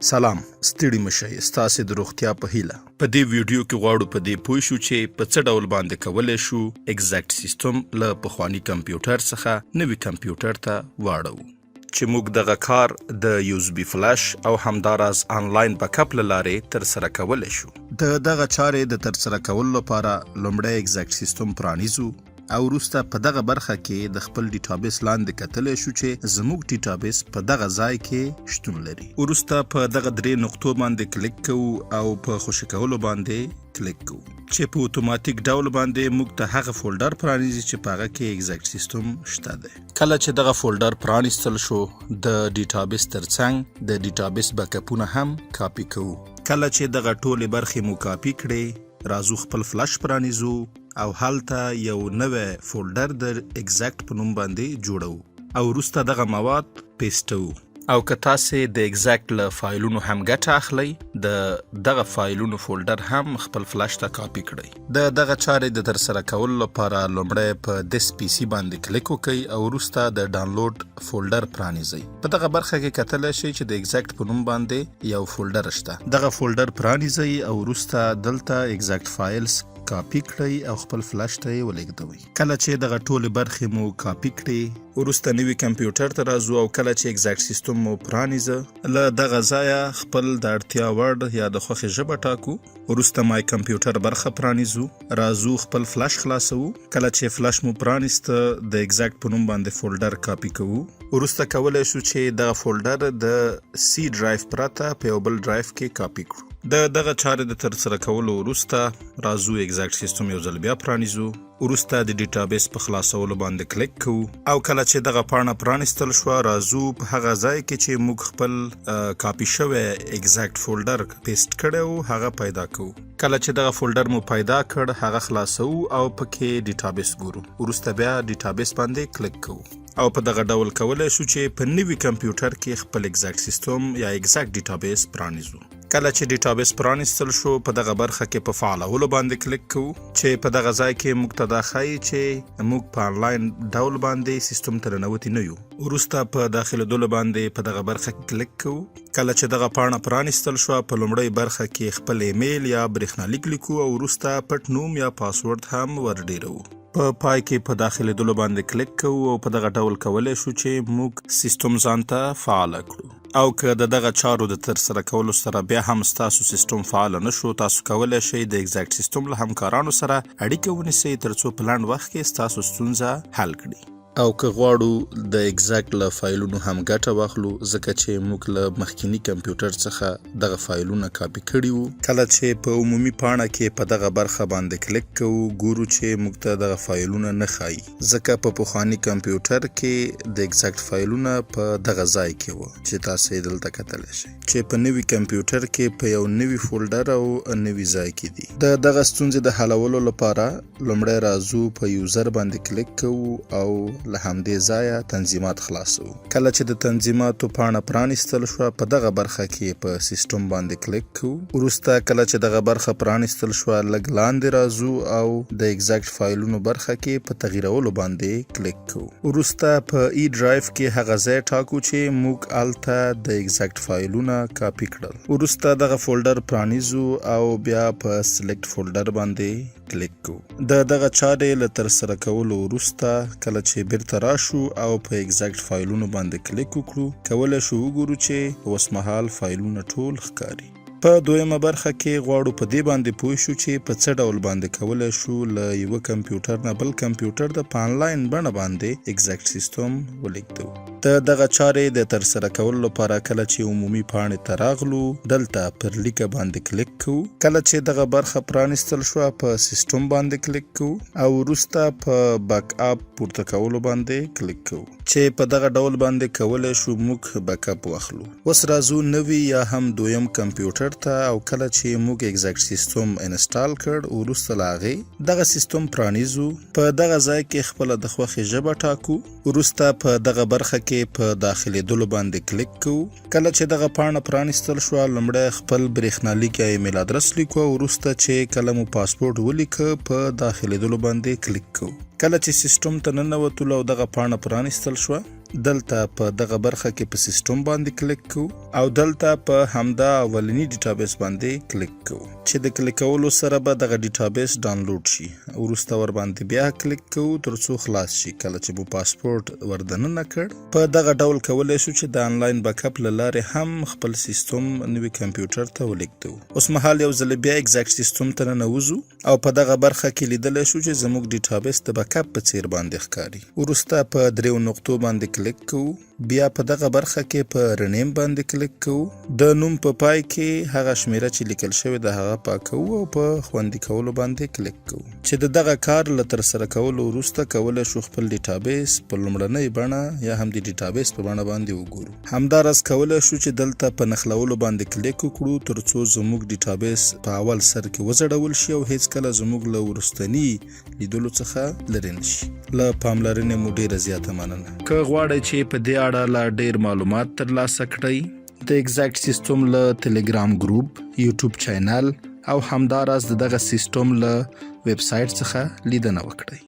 سلام، ستړي مشئ، ستاسې د روغتیا په هیله. په دې ویډیو کې غواړو په دې پوه شو چې په څه ډول باندې کولی شو ایکزاکت سیستم له پخواني کمپیوټر څخه نوي کمپیوټر ته واړوو، چې موږ دغه کار د USB فلش او همداراز آنلاین بیکاپ له لارې ترسره کولی شو. د دغه چارې د ترسره کولو لپاره لومړی ایکزاکت سیستم پرانیزو او وروسته په دغه برخه کې د خپل ډیټابیس لاندې کتلی شو چې زموږ ډیټابیس په دغه ځای کې شتون لري. وروسته په دغه 3 نقطو باندې کلیک کوو او په خوشي کولو باندې کلیک کوو چې په اتوماتیک ډول باندې موږ ته هغه فولډر پرانیزي چې په هغه کې ایکزاکت سیستم شته دی. کله چې دغه فولډر پرانیستل شو د ډیټابیس ترڅنګ د ډیټابیس بیکاپونه هم کاپي کوو. کله چې دغه ټولې برخې مو کاپي کړې، راځو خپل فلش پرانیزو او هلته یو نوی فولډر د ایکزاکت په نوم باندې جوړو او وروسته دغه مواد پیسټو. او که تاسې د ایکزاکت له فایلونو هم ګټه اخلئ، د دغه فایلونو فولډر هم خپل فلش ته کاپي کړئ. د دغه چارې د ترسره کولو لپاره لومړی په دس پی سی باندې کلیک وکړئ او وروسته د ډاونلوډ فولډر پرانیزئ. په دغه برخه کې کتلی شئ چې د ایکزاکت په نوم باندې یو فولډر شته. دغه فولډر پرانیزئ او وروسته دلته ایکزاکت فایلز کاپی کړئ او خپل فلش ته یې ولېږدوئ. کله چې دغه ټولې برخې مو کاپی کړئ، وروسته نوي کمپیوټر ته راځو او کله چې ایکزاکت سیستم مو پرانیزه، له دغه ځایه خپل د اړتیا وړ یا د خوښې ژبه ټاکو. وروسته مای کمپیوټر برخه پرانیزو، راځو خپل فلش خلاصو. کله چې فلش مو پرانیسته، د ایکزاکت په نوم باندې فولډر کاپی کوو. وروسته کولی شو چې دغه فولډر د سی ډرایو پرته په یو بل ډرایو کې کاپی کړو. د دغه چارې د ترسره کولو وروسته راځو ایکزاکت سیستم یو ځل بیا پرانیزو. وروسته د ډیټابیس په خلاصولو باندې کلیک کوو او کله چې دغه پاڼه پرانیستل شوه، راځو په هغه ځای کې چې موږ خپل کاپی شوی ایکزاکت فولډر پیسټ کړی و هغه پیدا کوو. کله چې دغه فولډر مو پیدا کړ، هغه خلاصو او پکې ډیټابیس ګورو. وروسته بیا ډیټابیس باندې کلیک کوو او په دغه ډول کولی شو چې په نوي کمپیوټر کې خپل ایکزاکت سیستم یا ایکزاکت ډیټابیس پرانیزو. کله چې ډیټابیس پرانیستل شو، په دغه برخه کې په فعالولو باندې کلیک کوو چې په دغه ځای کې موږ ته دا ښایي چې موږ په آنلاین ډول باندې سیستم ته ننوتي نه یو. وروسته په داخلېدلو باندې په دغه برخه کې کلیک کوو. کله چې دغه پاڼه پرانیستل شوه، په لومړۍ برخه کې خپل ایمیل یا برېښنالیک لیکو او وروسته پټ نوم یا پاسورډ هم ورډیرو. په پای کې په داخلېدلو باندې کلیک کوو او په دغه ډول کولی شو چې موږ سیستم ځان ته فعاله کړو. او که د دغه چارو د ترسره کولو سره بیا هم ستاسو سیستم فعاله نشو، تاسو کولی شئ د ایکزاکت سیستم له همکارانو سره اړیکه ونیسئ ترڅو په لنډ وخت کې ستاسو ستونزه حل کړي. او که غواړو د ایکزاکت له فایلونو هم ګټه واخلو، ځکه چې موږ له مخکینی کمپیوټر څخه دغه فایلونه کاپی کړي وو. کله چې په عمومي پاڼه کې په دغه برخه باندې کلیک کوو، ګورو چې موږ ته دغه فایلونه نه ښایي، ځکه په پخواني کمپیوټر کې د ایکزاکت فایلونه په دغه ځای کې وو چې تاسو یې دلته کتلی شئ، چې په نوي کمپیوټر کې په یو نوي فولډر او نوي ځای کې دي. د دغه ستونزې د حلولو لپاره لومړی راځو په یوزر باندې کلیک کوو او له همدې ځایه تنظیمات خلاصو. کله چې د تنظیماتو پاڼه پرانیستل شوه، په دغه برخه کې په سیستم باندې کلیک کوو. وروسته کله چې دغه برخه پرانیستل شوه، لږ لاندې راځو او د ایکزاکت فایلونو برخه کې په تغییرولو باندې کلیک کوو. وروسته په ای ډرایو کې هغه ځای ټاکو چې موږ هلته د ایکزاکت فایلونه کاپی کړل. وروسته دغه فولډر پرانیزو او بیا په سلیکټ فولډر باندې کلیک کوو. د دغه چارې له ترسره کولو وروسته کله چې بیرته راشو او په ایکزاکت فایلونو باندې کلیک وکړو، کولی شو وګورو چې اوسمهال فایلونه ټول ښکاري. په دویمه برخه کې غواړو په دې باندې پوه شو چې په څه ډول باندې کولی شو له یوه کمپیوټر نه بل کمپیوټر ته په آنلاین بڼه باندې ایکزاکت سیستم ولېږدوو. د دغه چارې د ترسره کولو لپاره کله چې عمومي پاڼې ته راغلو، دلته پر لیکه باندې کلیک کوو. کله چې دغه برخه پرانیستل شوه، په سیستم باندې کلیک کوو او وروسته په بیک اپ پورته کولو باندې کلیک کوو چې په دغه ډول باندې کولی شو موږ بیک اپ واخلو. اوس راځو نوي یا هم دویم کمپیوټر ته او کله چې موږ ایکزاکت سیستم انسټال کړ، وروسته له هغې دغه سیستم پرانیزو. په دغه ځای کې خپله د خوښې ژبه ټاکو. وروسته په دغه برخه کې په داخلېدلو باندې کلیک کوو. کله چې دغه پاڼه پرانیستل شوه، لومړی خپل برېښنالیک یا ایمیل ادرس لیکو او وروسته چې کله مو پاسپورټ ولیکه، په داخلېدلو باندې کلیک کوو. کله چې سیستم ته ننوتلو او دغه پاڼه پرانیستل شوه، دلته په دغه برخه کې په سیستم باندې کلیک کوو او دلته په همدا اولنی ډیټابیس باندې کلیک کوو چې د کلیک کولو سره به دغه ډیټابیس ډاونلوډ شي. وروسته ور باندې بیا کلیک کوو ترڅو خلاص شي. کله چې مو پاسپورت وردننه کړ په دغه ډول کولی شو چې د انلاین بیک اپ له لارې هم خپل سیستم نوي کمپیوټر ته ولیږدوو. اوس مهال یو ځل بیا ایکزاکت سیستم ته ننوځو او په دغه برخه کې لیدلی شو چې زموږ ډیټابیس د بیک اپ په څیر باندې ښکاري. وروسته په دریو نقطو باندې کلیک کوو. بیا په دغه برخه کې په رنیم باندې کلیک کوو. د نوم په پای کې هغه شمیره چې لیکل شوی د هغه پاکوو او په خوندي کولو باندې کلیک کوو چې د دغه کار له ترسره کولو وروسته کولی شو خپل ډیټابیس په لومړنۍ بڼه یا هم د ډیټابیس په بڼه باندې وګورو. همداراز کولی شو چې دلته په نښلولو باندې کلیک وکړو ترڅو زموږ ډیټابیس په اول سر کې وځړول شي او هیڅکله زموږ له وروستني لیدلو څخه لرې نشي. له پاملرنې مو ډیره زیاته مننه. که غواړئ چې په دې اړه لا ډیر معلومات ترلاسه کړئ د ایکزاکت سیستم له ټلګرام ګروپ، یوټیوب چینل او همداراز دغه سیستم له ویب سایټ څخه لیدنه وکړئ.